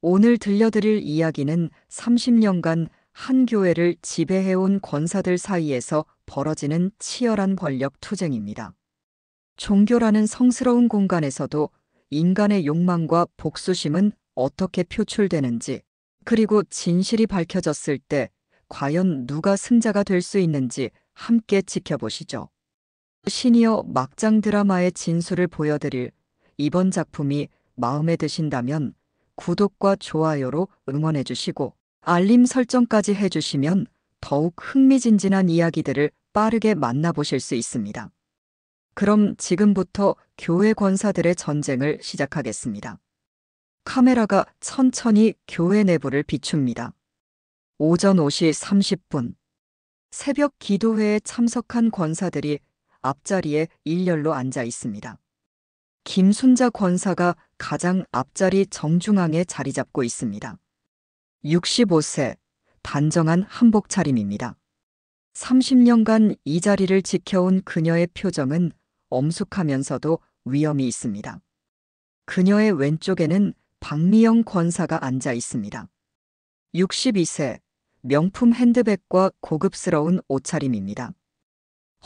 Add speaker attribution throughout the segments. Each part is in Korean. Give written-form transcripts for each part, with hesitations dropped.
Speaker 1: 오늘 들려드릴 이야기는 30년간 한 교회를 지배해온 권사들 사이에서 벌어지는 치열한 권력 투쟁입니다. 종교라는 성스러운 공간에서도 인간의 욕망과 복수심은 어떻게 표출되는지, 그리고 진실이 밝혀졌을 때 과연 누가 승자가 될 수 있는지 함께 지켜보시죠. 시니어 막장 드라마의 진수를 보여드릴 이번 작품이 마음에 드신다면 구독과 좋아요로 응원해 주시고 알림 설정까지 해주시면 더욱 흥미진진한 이야기들을 빠르게 만나보실 수 있습니다. 그럼 지금부터 교회 권사들의 전쟁을 시작하겠습니다. 카메라가 천천히 교회 내부를 비춥니다. 오전 5시 30분. 새벽 기도회에 참석한 권사들이 앞자리에 일렬로 앉아 있습니다. 김순자 권사가 가장 앞자리 정중앙에 자리 잡고 있습니다. 65세, 단정한 한복 차림입니다. 30년간 이 자리를 지켜온 그녀의 표정은 엄숙하면서도 위엄이 있습니다. 그녀의 왼쪽에는 박미영 권사가 앉아 있습니다. 62세, 명품 핸드백과 고급스러운 옷차림입니다.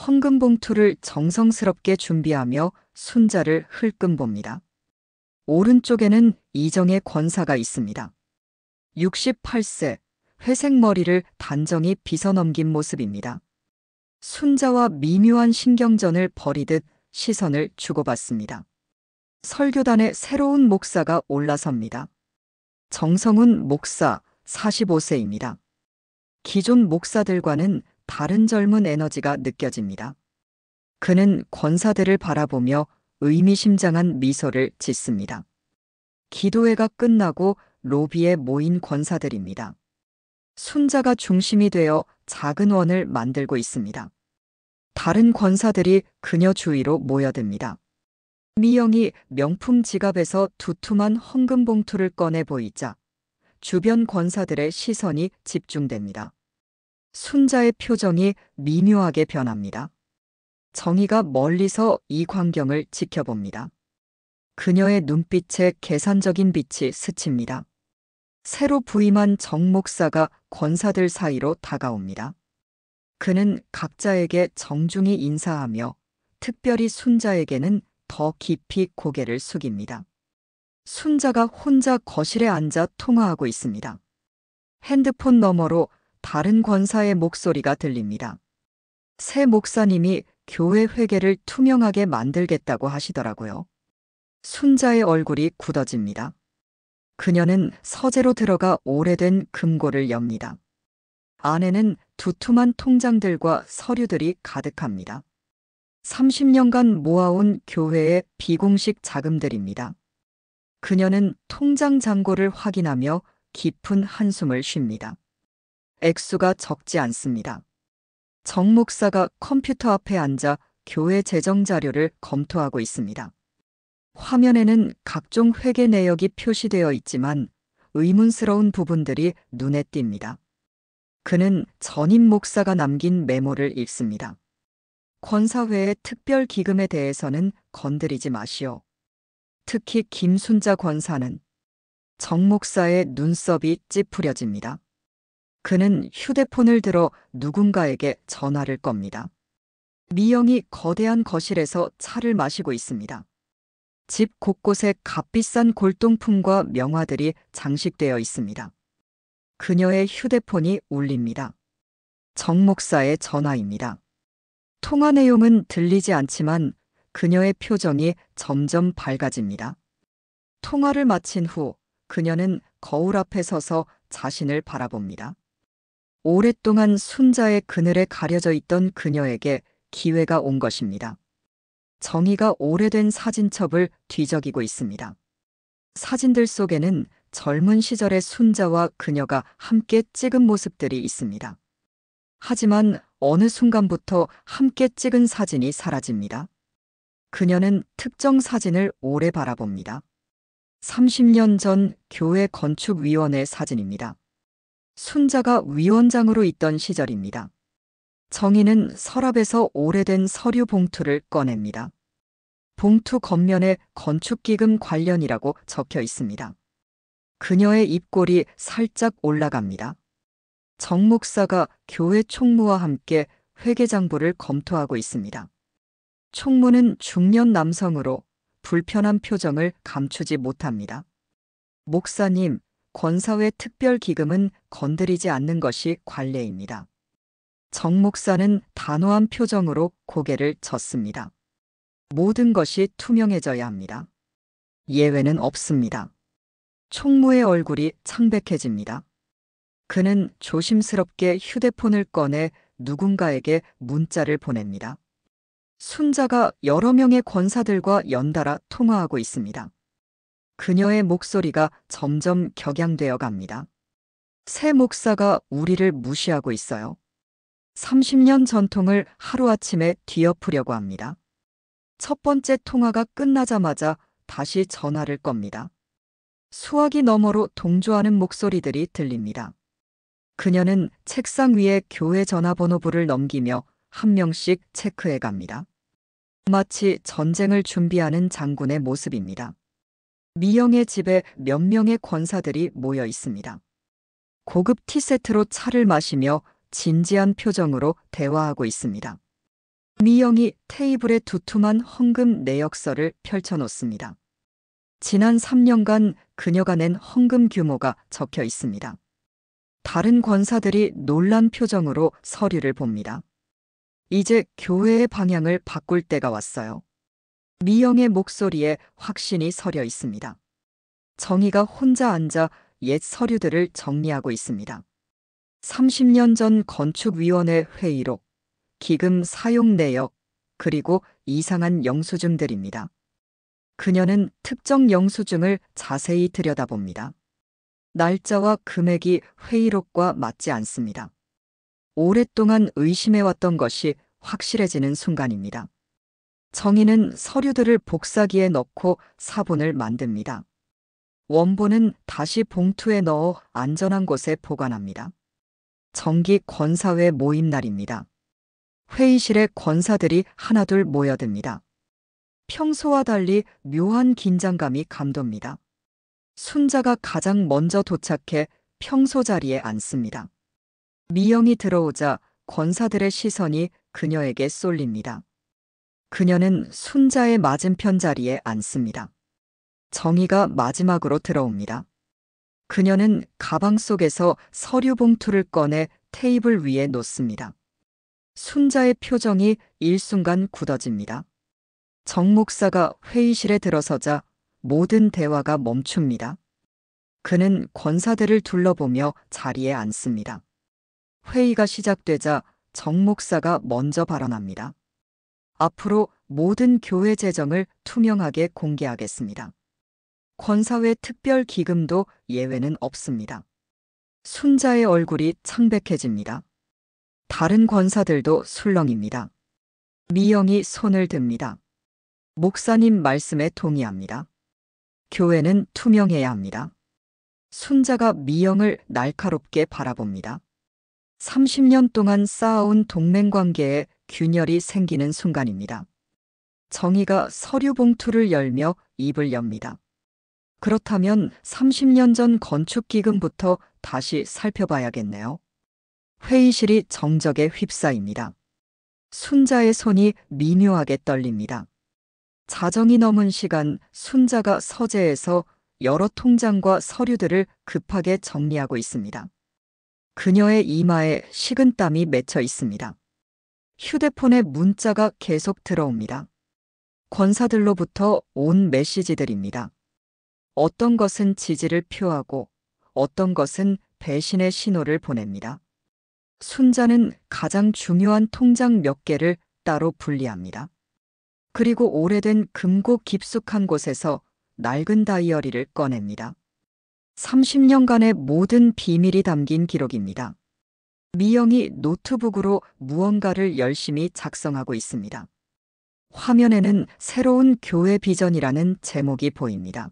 Speaker 1: 헌금 봉투를 정성스럽게 준비하며 순자를 흘끔 봅니다. 오른쪽에는 이정의 권사가 있습니다. 68세, 회색 머리를 단정히 빗어넘긴 모습입니다. 순자와 미묘한 신경전을 벌이듯 시선을 주고받습니다. 설교단에 새로운 목사가 올라섭니다. 정성훈 목사, 45세입니다. 기존 목사들과는 다른 젊은 에너지가 느껴집니다. 그는 권사들을 바라보며 의미심장한 미소를 짓습니다. 기도회가 끝나고 로비에 모인 권사들입니다. 순자가 중심이 되어 작은 원을 만들고 있습니다. 다른 권사들이 그녀 주위로 모여듭니다. 미영이 명품 지갑에서 두툼한 헌금 봉투를 꺼내 보이자 주변 권사들의 시선이 집중됩니다. 순자의 표정이 미묘하게 변합니다. 정희가 멀리서 이 광경을 지켜봅니다. 그녀의 눈빛에 계산적인 빛이 스칩니다. 새로 부임한 정 목사가 권사들 사이로 다가옵니다. 그는 각자에게 정중히 인사하며 특별히 순자에게는 더 깊이 고개를 숙입니다. 순자가 혼자 거실에 앉아 통화하고 있습니다. 핸드폰 너머로 다른 권사의 목소리가 들립니다. 새 목사님이 교회 회계를 투명하게 만들겠다고 하시더라고요. 순자의 얼굴이 굳어집니다. 그녀는 서재로 들어가 오래된 금고를 엽니다. 안에는 두툼한 통장들과 서류들이 가득합니다. 30년간 모아온 교회의 비공식 자금들입니다. 그녀는 통장 잔고를 확인하며 깊은 한숨을 쉽니다. 액수가 적지 않습니다. 정 목사가 컴퓨터 앞에 앉아 교회 재정 자료를 검토하고 있습니다. 화면에는 각종 회계 내역이 표시되어 있지만 의문스러운 부분들이 눈에 띕니다. 그는 전임 목사가 남긴 메모를 읽습니다. 권사회의 특별 기금에 대해서는 건드리지 마시오. 특히 김순자 권사는. 정 목사의 눈썹이 찌푸려집니다. 그는 휴대폰을 들어 누군가에게 전화를 겁니다. 미영이 거대한 거실에서 차를 마시고 있습니다. 집 곳곳에 값비싼 골동품과 명화들이 장식되어 있습니다. 그녀의 휴대폰이 울립니다. 정 목사의 전화입니다. 통화 내용은 들리지 않지만 그녀의 표정이 점점 밝아집니다. 통화를 마친 후 그녀는 거울 앞에 서서 자신을 바라봅니다. 오랫동안 순자의 그늘에 가려져 있던 그녀에게 기회가 온 것입니다. 정희가 오래된 사진첩을 뒤적이고 있습니다. 사진들 속에는 젊은 시절의 순자와 그녀가 함께 찍은 모습들이 있습니다. 하지만 어느 순간부터 함께 찍은 사진이 사라집니다. 그녀는 특정 사진을 오래 바라봅니다. 30년 전 교회 건축위원회 사진입니다. 순자가 위원장으로 있던 시절입니다. 정희는 서랍에서 오래된 서류 봉투를 꺼냅니다. 봉투 겉면에 건축기금 관련이라고 적혀 있습니다. 그녀의 입꼬리 살짝 올라갑니다. 정 목사가 교회 총무와 함께 회계장부를 검토하고 있습니다. 총무는 중년 남성으로 불편한 표정을 감추지 못합니다. 목사님, 권사회 특별기금은 건드리지 않는 것이 관례입니다. 정 목사는 단호한 표정으로 고개를 젓습니다. 모든 것이 투명해져야 합니다. 예외는 없습니다. 총무의 얼굴이 창백해집니다. 그는 조심스럽게 휴대폰을 꺼내 누군가에게 문자를 보냅니다. 순자가 여러 명의 권사들과 연달아 통화하고 있습니다. 그녀의 목소리가 점점 격양되어 갑니다. 새 목사가 우리를 무시하고 있어요. 30년 전통을 하루아침에 뒤엎으려고 합니다. 첫 번째 통화가 끝나자마자 다시 전화를 겁니다. 수화기 너머로 동조하는 목소리들이 들립니다. 그녀는 책상 위에 교회 전화번호부를 넘기며 한 명씩 체크해 갑니다. 마치 전쟁을 준비하는 장군의 모습입니다. 미영의 집에 몇 명의 권사들이 모여 있습니다. 고급 티세트로 차를 마시며 진지한 표정으로 대화하고 있습니다. 미영이 테이블에 두툼한 헌금 내역서를 펼쳐놓습니다. 지난 3년간 그녀가 낸 헌금 규모가 적혀 있습니다. 다른 권사들이 놀란 표정으로 서류를 봅니다. 이제 교회의 방향을 바꿀 때가 왔어요. 미영의 목소리에 확신이 서려 있습니다. 정희가 혼자 앉아 옛 서류들을 정리하고 있습니다. 30년 전 건축위원회 회의록, 기금 사용 내역, 그리고 이상한 영수증들입니다. 그녀는 특정 영수증을 자세히 들여다봅니다. 날짜와 금액이 회의록과 맞지 않습니다. 오랫동안 의심해왔던 것이 확실해지는 순간입니다. 정희는 서류들을 복사기에 넣고 사본을 만듭니다. 원본은 다시 봉투에 넣어 안전한 곳에 보관합니다. 정기 권사회 모임 날입니다. 회의실에 권사들이 하나둘 모여듭니다. 평소와 달리 묘한 긴장감이 감돕니다. 순자가 가장 먼저 도착해 평소 자리에 앉습니다. 미영이 들어오자 권사들의 시선이 그녀에게 쏠립니다. 그녀는 순자의 맞은편 자리에 앉습니다. 정희가 마지막으로 들어옵니다. 그녀는 가방 속에서 서류 봉투를 꺼내 테이블 위에 놓습니다. 순자의 표정이 일순간 굳어집니다. 정 목사가 회의실에 들어서자 모든 대화가 멈춥니다. 그는 권사들을 둘러보며 자리에 앉습니다. 회의가 시작되자 정 목사가 먼저 발언합니다. 앞으로 모든 교회 재정을 투명하게 공개하겠습니다. 권사회 특별 기금도 예외는 없습니다. 순자의 얼굴이 창백해집니다. 다른 권사들도 술렁입니다. 미영이 손을 듭니다. 목사님 말씀에 동의합니다. 교회는 투명해야 합니다. 순자가 미영을 날카롭게 바라봅니다. 30년 동안 쌓아온 동맹관계에 균열이 생기는 순간입니다. 정희가 서류 봉투를 열며 입을 엽니다. 그렇다면 30년 전 건축기금부터 다시 살펴봐야겠네요. 회의실이 정적에 휩싸입니다. 순자의 손이 미묘하게 떨립니다. 자정이 넘은 시간 순자가 서재에서 여러 통장과 서류들을 급하게 정리하고 있습니다. 그녀의 이마에 식은땀이 맺혀 있습니다. 휴대폰에 문자가 계속 들어옵니다. 권사들로부터 온 메시지들입니다. 어떤 것은 지지를 표하고 어떤 것은 배신의 신호를 보냅니다. 순자는 가장 중요한 통장 몇 개를 따로 분리합니다. 그리고 오래된 금고 깊숙한 곳에서 낡은 다이어리를 꺼냅니다. 30년간의 모든 비밀이 담긴 기록입니다. 미영이 노트북으로 무언가를 열심히 작성하고 있습니다. 화면에는 새로운 교회 비전이라는 제목이 보입니다.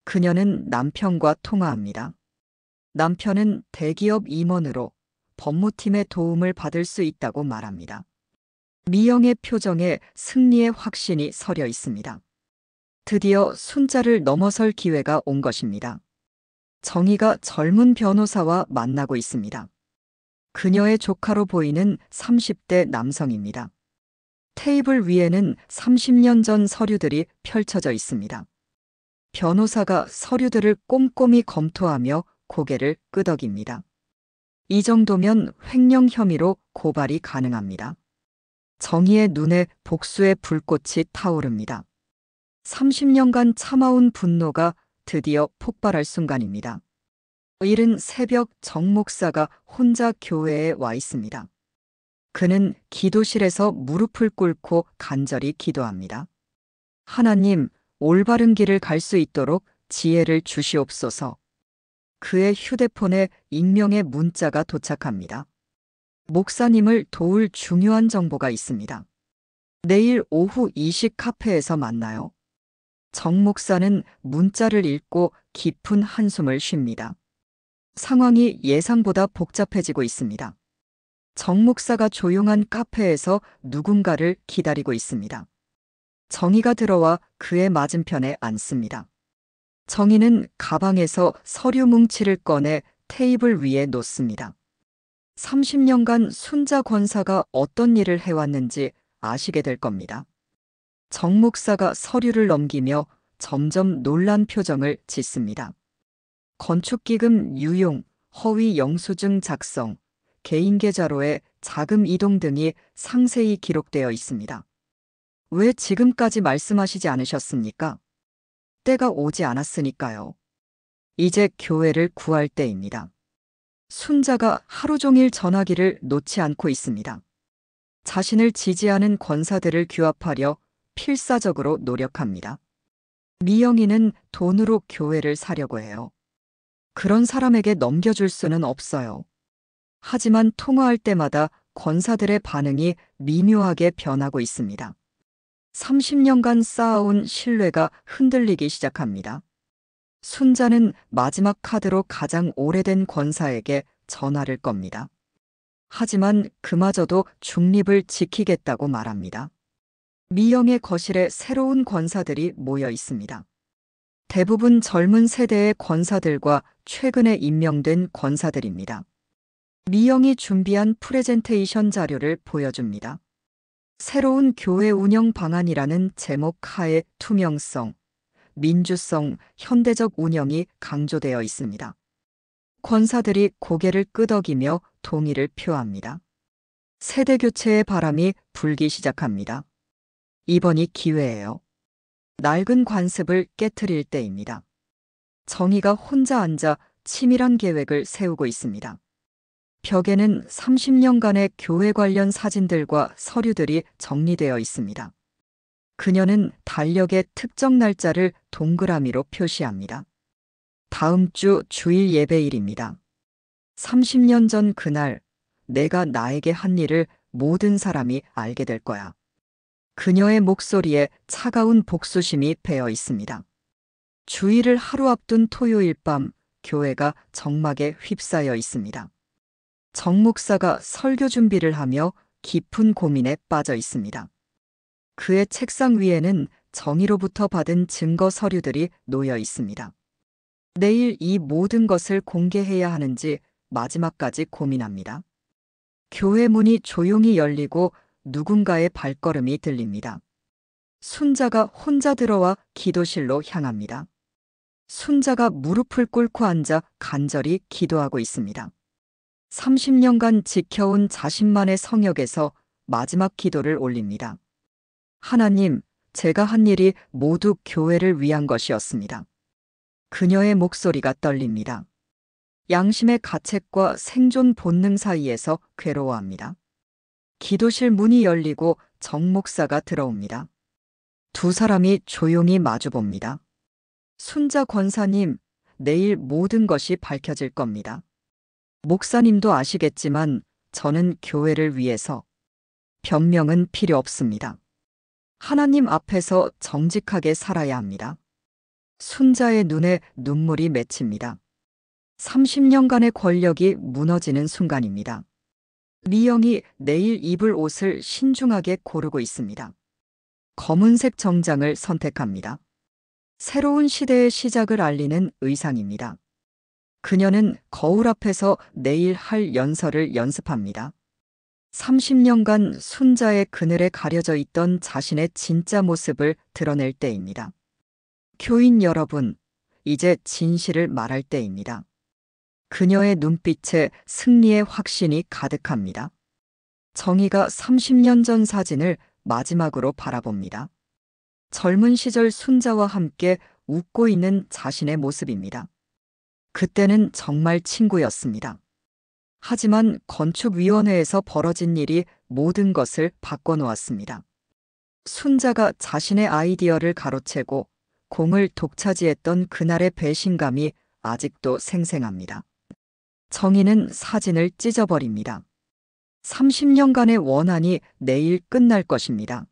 Speaker 1: 그녀는 남편과 통화합니다. 남편은 대기업 임원으로 법무팀의 도움을 받을 수 있다고 말합니다. 미영의 표정에 승리의 확신이 서려 있습니다. 드디어 순자를 넘어설 기회가 온 것입니다. 정희가 젊은 변호사와 만나고 있습니다. 그녀의 조카로 보이는 30대 남성입니다. 테이블 위에는 30년 전 서류들이 펼쳐져 있습니다. 변호사가 서류들을 꼼꼼히 검토하며 고개를 끄덕입니다. 이 정도면 횡령 혐의로 고발이 가능합니다. 정희의 눈에 복수의 불꽃이 타오릅니다. 30년간 참아온 분노가 드디어 폭발할 순간입니다. 이른 새벽 정 목사가 혼자 교회에 와 있습니다. 그는 기도실에서 무릎을 꿇고 간절히 기도합니다. 하나님, 올바른 길을 갈 수 있도록 지혜를 주시옵소서. 그의 휴대폰에 익명의 문자가 도착합니다. 목사님을 도울 중요한 정보가 있습니다. 내일 오후 이식 카페에서 만나요. 정 목사는 문자를 읽고 깊은 한숨을 쉽니다. 상황이 예상보다 복잡해지고 있습니다. 정 목사가 조용한 카페에서 누군가를 기다리고 있습니다. 정희가 들어와 그의 맞은편에 앉습니다. 정희는 가방에서 서류 뭉치를 꺼내 테이블 위에 놓습니다. 30년간 순자 권사가 어떤 일을 해왔는지 아시게 될 겁니다. 정 목사가 서류를 넘기며 점점 놀란 표정을 짓습니다. 건축기금 유용, 허위 영수증 작성, 개인계좌로의 자금 이동 등이 상세히 기록되어 있습니다. 왜 지금까지 말씀하시지 않으셨습니까? 때가 오지 않았으니까요. 이제 교회를 구할 때입니다. 순자가 하루 종일 전화기를 놓지 않고 있습니다. 자신을 지지하는 권사들을 규합하려 필사적으로 노력합니다. 미영이는 돈으로 교회를 사려고 해요. 그런 사람에게 넘겨줄 수는 없어요. 하지만 통화할 때마다 권사들의 반응이 미묘하게 변하고 있습니다. 30년간 쌓아온 신뢰가 흔들리기 시작합니다. 순자는 마지막 카드로 가장 오래된 권사에게 전화를 겁니다. 하지만 그마저도 중립을 지키겠다고 말합니다. 미영의 거실에 새로운 권사들이 모여 있습니다. 대부분 젊은 세대의 권사들과 최근에 임명된 권사들입니다. 미영이 준비한 프레젠테이션 자료를 보여줍니다. 새로운 교회 운영 방안이라는 제목 하에 투명성, 민주성, 현대적 운영이 강조되어 있습니다. 권사들이 고개를 끄덕이며 동의를 표합니다. 세대 교체의 바람이 불기 시작합니다. 이번이 기회예요. 낡은 관습을 깨트릴 때입니다. 정희가 혼자 앉아 치밀한 계획을 세우고 있습니다. 벽에는 30년간의 교회 관련 사진들과 서류들이 정리되어 있습니다. 그녀는 달력의 특정 날짜를 동그라미로 표시합니다. 다음 주 주일 예배일입니다. 30년 전 그날 내가 나에게 한 일을 모든 사람이 알게 될 거야. 그녀의 목소리에 차가운 복수심이 배어 있습니다. 주일을 하루 앞둔 토요일 밤 교회가 정막에 휩싸여 있습니다. 정 목사가 설교 준비를 하며 깊은 고민에 빠져 있습니다. 그의 책상 위에는 정희로부터 받은 증거 서류들이 놓여 있습니다. 내일 이 모든 것을 공개해야 하는지 마지막까지 고민합니다. 교회 문이 조용히 열리고 누군가의 발걸음이 들립니다. 순자가 혼자 들어와 기도실로 향합니다. 순자가 무릎을 꿇고 앉아 간절히 기도하고 있습니다. 30년간 지켜온 자신만의 성역에서 마지막 기도를 올립니다. 하나님, 제가 한 일이 모두 교회를 위한 것이었습니다. 그녀의 목소리가 떨립니다. 양심의 가책과 생존 본능 사이에서 괴로워합니다. 기도실 문이 열리고 정 목사가 들어옵니다. 두 사람이 조용히 마주봅니다. 순자 권사님, 내일 모든 것이 밝혀질 겁니다. 목사님도 아시겠지만 저는 교회를 위해서 변명은 필요 없습니다. 하나님 앞에서 정직하게 살아야 합니다. 순자의 눈에 눈물이 맺힙니다. 30년간의 권력이 무너지는 순간입니다. 미영이 내일 입을 옷을 신중하게 고르고 있습니다. 검은색 정장을 선택합니다. 새로운 시대의 시작을 알리는 의상입니다. 그녀는 거울 앞에서 내일 할 연설을 연습합니다. 30년간 순자의 그늘에 가려져 있던 자신의 진짜 모습을 드러낼 때입니다. 교인 여러분, 이제 진실을 말할 때입니다. 그녀의 눈빛에 승리의 확신이 가득합니다. 정희가 30년 전 사진을 마지막으로 바라봅니다. 젊은 시절 순자와 함께 웃고 있는 자신의 모습입니다. 그때는 정말 친구였습니다. 하지만 건축위원회에서 벌어진 일이 모든 것을 바꿔놓았습니다. 순자가 자신의 아이디어를 가로채고 공을 독차지했던 그날의 배신감이 아직도 생생합니다. 정희는 사진을 찢어버립니다. 30년간의 원한이 내일 끝날 것입니다.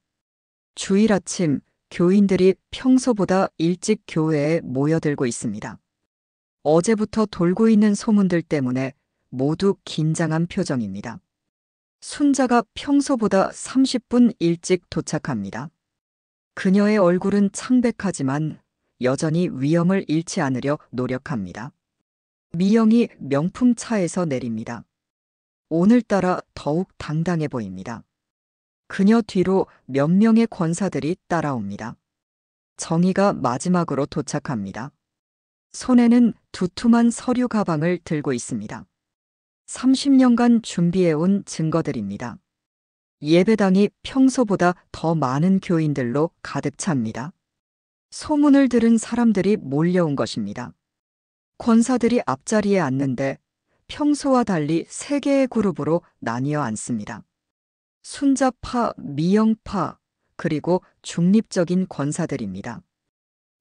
Speaker 1: 주일 아침 교인들이 평소보다 일찍 교회에 모여들고 있습니다. 어제부터 돌고 있는 소문들 때문에 모두 긴장한 표정입니다. 순자가 평소보다 30분 일찍 도착합니다. 그녀의 얼굴은 창백하지만 여전히 위엄을 잃지 않으려 노력합니다. 미영이 명품 차에서 내립니다. 오늘따라 더욱 당당해 보입니다. 그녀 뒤로 몇 명의 권사들이 따라옵니다. 정희가 마지막으로 도착합니다. 손에는 두툼한 서류 가방을 들고 있습니다. 30년간 준비해온 증거들입니다. 예배당이 평소보다 더 많은 교인들로 가득 찹니다. 소문을 들은 사람들이 몰려온 것입니다. 권사들이 앞자리에 앉는데 평소와 달리 3개의 그룹으로 나뉘어 앉습니다. 순자파, 미영파, 그리고 중립적인 권사들입니다.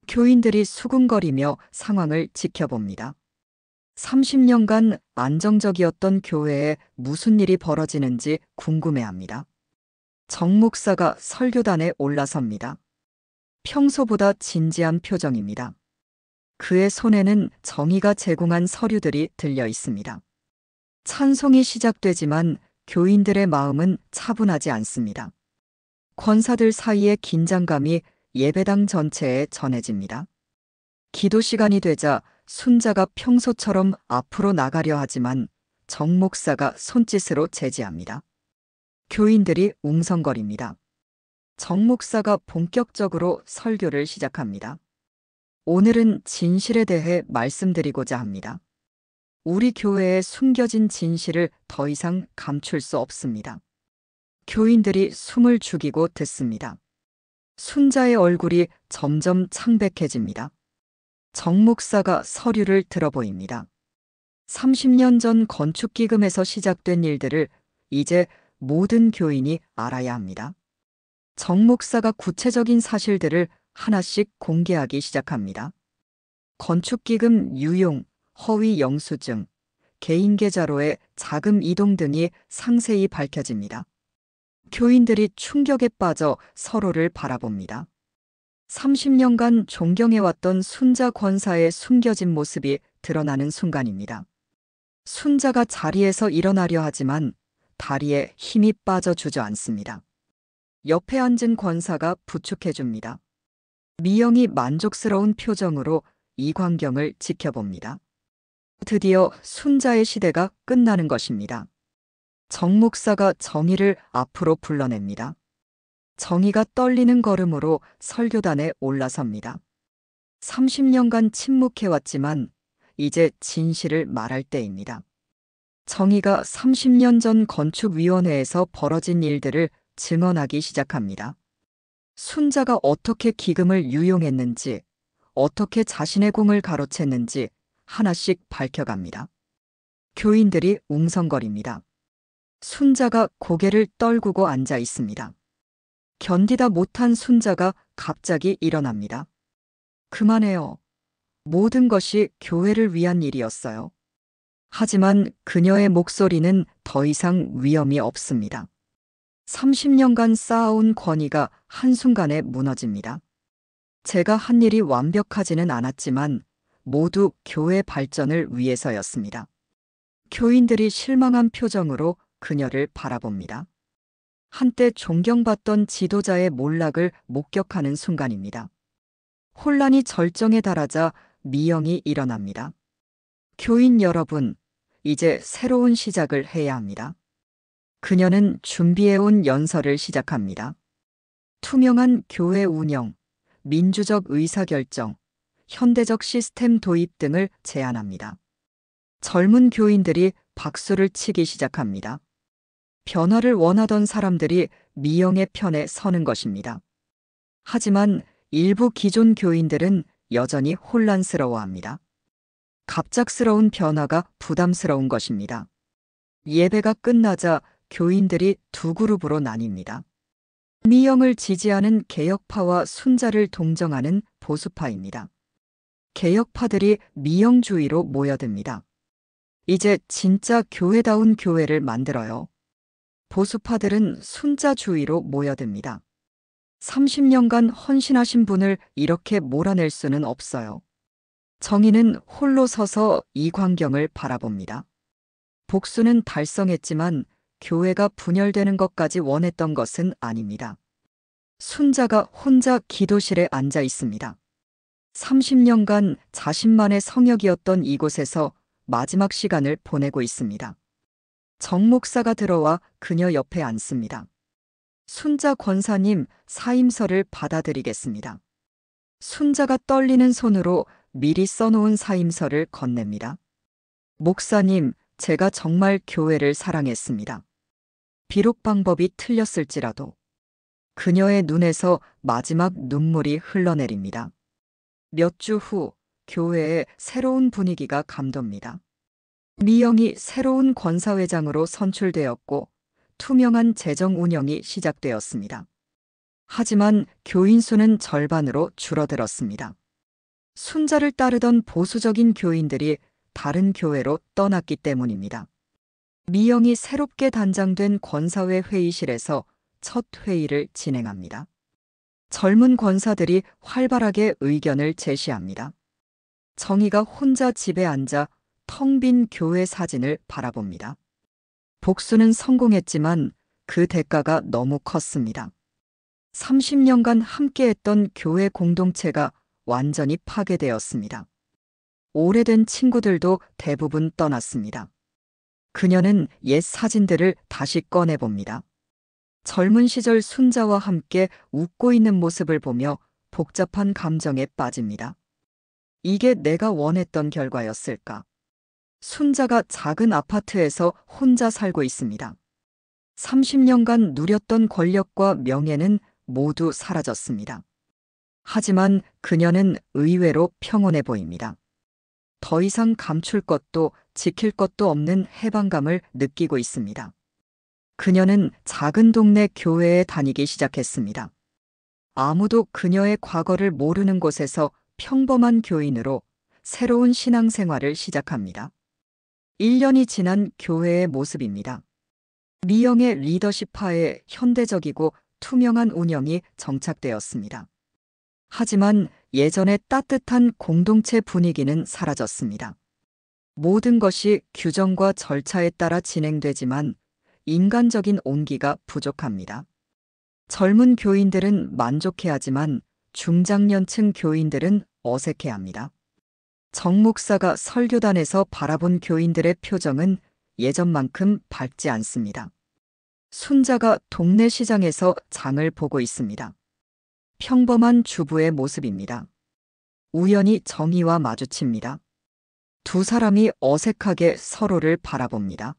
Speaker 1: 교인들이 수군거리며 상황을 지켜봅니다. 30년간 안정적이었던 교회에 무슨 일이 벌어지는지 궁금해합니다. 정 목사가 설교단에 올라섭니다. 평소보다 진지한 표정입니다. 그의 손에는 정희가 제공한 서류들이 들려 있습니다. 찬송이 시작되지만 교인들의 마음은 차분하지 않습니다. 권사들 사이의 긴장감이 예배당 전체에 전해집니다. 기도 시간이 되자 순자가 평소처럼 앞으로 나가려 하지만 정 목사가 손짓으로 제지합니다. 교인들이 웅성거립니다. 정 목사가 본격적으로 설교를 시작합니다. 오늘은 진실에 대해 말씀드리고자 합니다. 우리 교회에 숨겨진 진실을 더 이상 감출 수 없습니다. 교인들이 숨을 죽이고 듣습니다. 순자의 얼굴이 점점 창백해집니다. 정 목사가 서류를 들어보입니다. 30년 전 건축기금에서 시작된 일들을 이제 모든 교인이 알아야 합니다. 정 목사가 구체적인 사실들을 하나씩 공개하기 시작합니다. 건축기금 유용, 허위 영수증, 개인 계좌로의 자금 이동 등이 상세히 밝혀집니다. 교인들이 충격에 빠져 서로를 바라봅니다. 30년간 존경해왔던 순자 권사의 숨겨진 모습이 드러나는 순간입니다. 순자가 자리에서 일어나려 하지만 다리에 힘이 빠져 주저앉습니다. 옆에 앉은 권사가 부축해줍니다. 미영이 만족스러운 표정으로 이 광경을 지켜봅니다. 드디어 순자의 시대가 끝나는 것입니다. 정 목사가 정희를 앞으로 불러냅니다. 정희가 떨리는 걸음으로 설교단에 올라섭니다. 30년간 침묵해왔지만 이제 진실을 말할 때입니다. 정희가 30년 전 건축위원회에서 벌어진 일들을 증언하기 시작합니다. 순자가 어떻게 기금을 유용했는지, 어떻게 자신의 공을 가로챘는지 하나씩 밝혀갑니다. 교인들이 웅성거립니다. 순자가 고개를 떨구고 앉아 있습니다. 견디다 못한 순자가 갑자기 일어납니다. 그만해요. 모든 것이 교회를 위한 일이었어요. 하지만 그녀의 목소리는 더 이상 위엄이 없습니다. 30년간 쌓아온 권위가 한순간에 무너집니다. 제가 한 일이 완벽하지는 않았지만 모두 교회 발전을 위해서였습니다. 교인들이 실망한 표정으로 그녀를 바라봅니다. 한때 존경받던 지도자의 몰락을 목격하는 순간입니다. 혼란이 절정에 달하자 미영이 일어납니다. 교인 여러분, 이제 새로운 시작을 해야 합니다. 그녀는 준비해온 연설을 시작합니다. 투명한 교회 운영, 민주적 의사결정, 현대적 시스템 도입 등을 제안합니다. 젊은 교인들이 박수를 치기 시작합니다. 변화를 원하던 사람들이 미영의 편에 서는 것입니다. 하지만 일부 기존 교인들은 여전히 혼란스러워합니다. 갑작스러운 변화가 부담스러운 것입니다. 예배가 끝나자 교인들이 두 그룹으로 나뉩니다. 미영을 지지하는 개혁파와 순자를 동정하는 보수파입니다. 개혁파들이 미영주의로 모여듭니다. 이제 진짜 교회다운 교회를 만들어요. 보수파들은 순자주의로 모여듭니다. 30년간 헌신하신 분을 이렇게 몰아낼 수는 없어요. 정의는 홀로 서서 이 광경을 바라봅니다. 복수는 달성했지만 교회가 분열되는 것까지 원했던 것은 아닙니다. 순자가 혼자 기도실에 앉아 있습니다. 30년간 자신만의 성역이었던 이곳에서 마지막 시간을 보내고 있습니다. 정 목사가 들어와 그녀 옆에 앉습니다. 순자 권사님, 사임서를 받아드리겠습니다. 순자가 떨리는 손으로 미리 써놓은 사임서를 건넵니다. 목사님, 제가 정말 교회를 사랑했습니다. 비록 방법이 틀렸을지라도. 그녀의 눈에서 마지막 눈물이 흘러내립니다. 몇 주 후 교회에 새로운 분위기가 감돕니다. 미영이 새로운 권사회장으로 선출되었고 투명한 재정 운영이 시작되었습니다. 하지만 교인 수는 절반으로 줄어들었습니다. 순자를 따르던 보수적인 교인들이 다른 교회로 떠났기 때문입니다. 미영이 새롭게 단장된 권사회 회의실에서 첫 회의를 진행합니다. 젊은 권사들이 활발하게 의견을 제시합니다. 정의가 혼자 집에 앉아 텅 빈 교회 사진을 바라봅니다. 복수는 성공했지만 그 대가가 너무 컸습니다. 30년간 함께했던 교회 공동체가 완전히 파괴되었습니다. 오래된 친구들도 대부분 떠났습니다. 그녀는 옛 사진들을 다시 꺼내봅니다. 젊은 시절 순자와 함께 웃고 있는 모습을 보며 복잡한 감정에 빠집니다. 이게 내가 원했던 결과였을까? 순자가 작은 아파트에서 혼자 살고 있습니다. 30년간 누렸던 권력과 명예는 모두 사라졌습니다. 하지만 그녀는 의외로 평온해 보입니다. 더 이상 감출 것도 지킬 것도 없는 해방감을 느끼고 있습니다. 그녀는 작은 동네 교회에 다니기 시작했습니다. 아무도 그녀의 과거를 모르는 곳에서 평범한 교인으로 새로운 신앙생활을 시작합니다. 1년이 지난 교회의 모습입니다. 미영의 리더십 하에 현대적이고 투명한 운영이 정착되었습니다. 하지만 예전의 따뜻한 공동체 분위기는 사라졌습니다. 모든 것이 규정과 절차에 따라 진행되지만 인간적인 온기가 부족합니다. 젊은 교인들은 만족해하지만 중장년층 교인들은 어색해합니다. 정 목사가 설교단에서 바라본 교인들의 표정은 예전만큼 밝지 않습니다. 순자가 동네 시장에서 장을 보고 있습니다. 평범한 주부의 모습입니다. 우연히 정의와 마주칩니다. 두 사람이 어색하게 서로를 바라봅니다.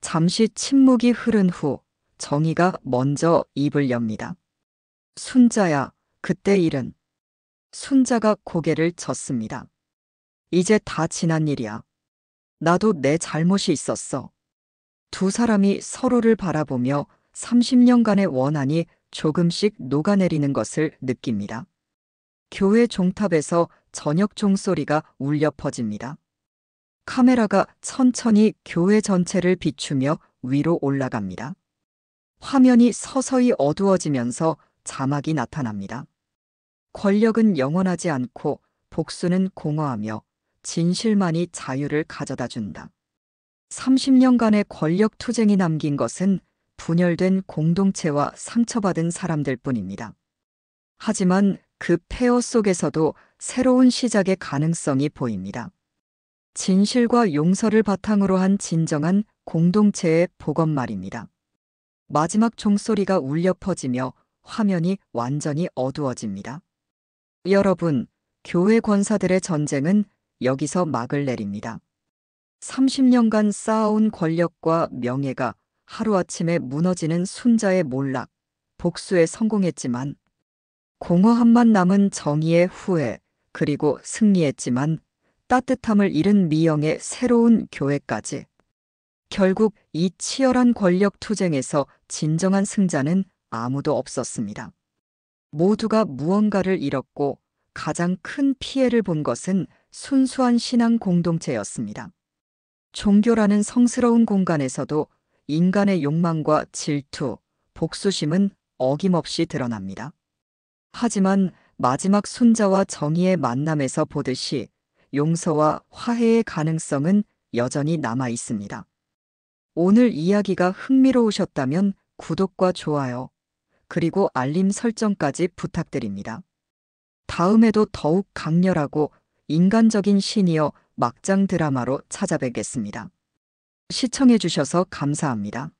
Speaker 1: 잠시 침묵이 흐른 후 정의가 먼저 입을 엽니다. 순자야, 그때 일은. 순자가 고개를 젓습니다. 이제 다 지난 일이야. 나도 내 잘못이 있었어. 두 사람이 서로를 바라보며 30년간의 원한이 조금씩 녹아내리는 것을 느낍니다. 교회 종탑에서 저녁 종소리가 울려 퍼집니다. 카메라가 천천히 교회 전체를 비추며 위로 올라갑니다. 화면이 서서히 어두워지면서 자막이 나타납니다. 권력은 영원하지 않고 복수는 공허하며 진실만이 자유를 가져다 준다. 30년간의 권력 투쟁이 남긴 것은 분열된 공동체와 상처받은 사람들 뿐입니다. 하지만 그 폐허 속에서도 새로운 시작의 가능성이 보입니다. 진실과 용서를 바탕으로 한 진정한 공동체의 복원 말입니다. 마지막 종소리가 울려 퍼지며 화면이 완전히 어두워집니다. 여러분, 교회 권사들의 전쟁은 여기서 막을 내립니다. 30년간 쌓아온 권력과 명예가 하루아침에 무너지는 순자의 몰락, 복수에 성공했지만 공허함만 남은 정의의 후회, 그리고 승리했지만 따뜻함을 잃은 미영의 새로운 교회까지. 결국 이 치열한 권력 투쟁에서 진정한 승자는 아무도 없었습니다. 모두가 무언가를 잃었고 가장 큰 피해를 본 것은 순수한 신앙 공동체였습니다. 종교라는 성스러운 공간에서도 인간의 욕망과 질투, 복수심은 어김없이 드러납니다. 하지만 마지막 순자와 정의의 만남에서 보듯이 용서와 화해의 가능성은 여전히 남아 있습니다. 오늘 이야기가 흥미로우셨다면 구독과 좋아요, 그리고 알림 설정까지 부탁드립니다. 다음에도 더욱 강렬하고 인간적인 시니어 막장 드라마로 찾아뵙겠습니다. 시청해주셔서 감사합니다.